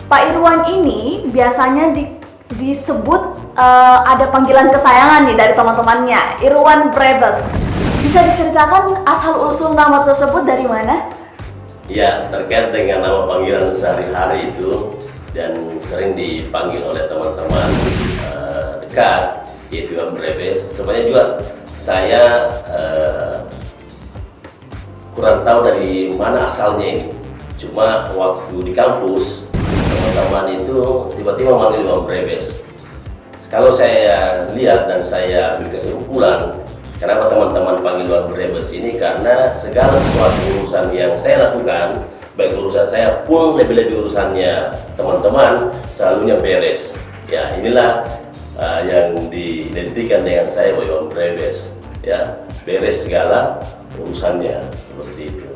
Pak Irwan ini biasanya disebut ada panggilan kesayangan nih dari teman-temannya, Irwan Brebes. Bisa diceritakan asal-usul nama tersebut dari mana? Ya, terkait dengan nama panggilan sehari-hari itu dan sering dipanggil oleh teman-teman dekat, yaitu Irwan Brebes. Sebenarnya juga saya kurang tahu dari mana asalnya ini. Cuma waktu di kampus, teman-teman itu tiba-tiba manggil Irwan Brebes. Kalau saya lihat dan saya ambil kesimpulan, kenapa teman-teman panggil Irwan Brebes ini, karena segala sesuatu urusan yang saya lakukan, baik urusan saya pun lebih-lebih urusannya teman-teman, selalunya beres. Ya, inilah yang diidentikan dengan saya, Irwan Brebes. Ya, beres segala urusannya, seperti itu.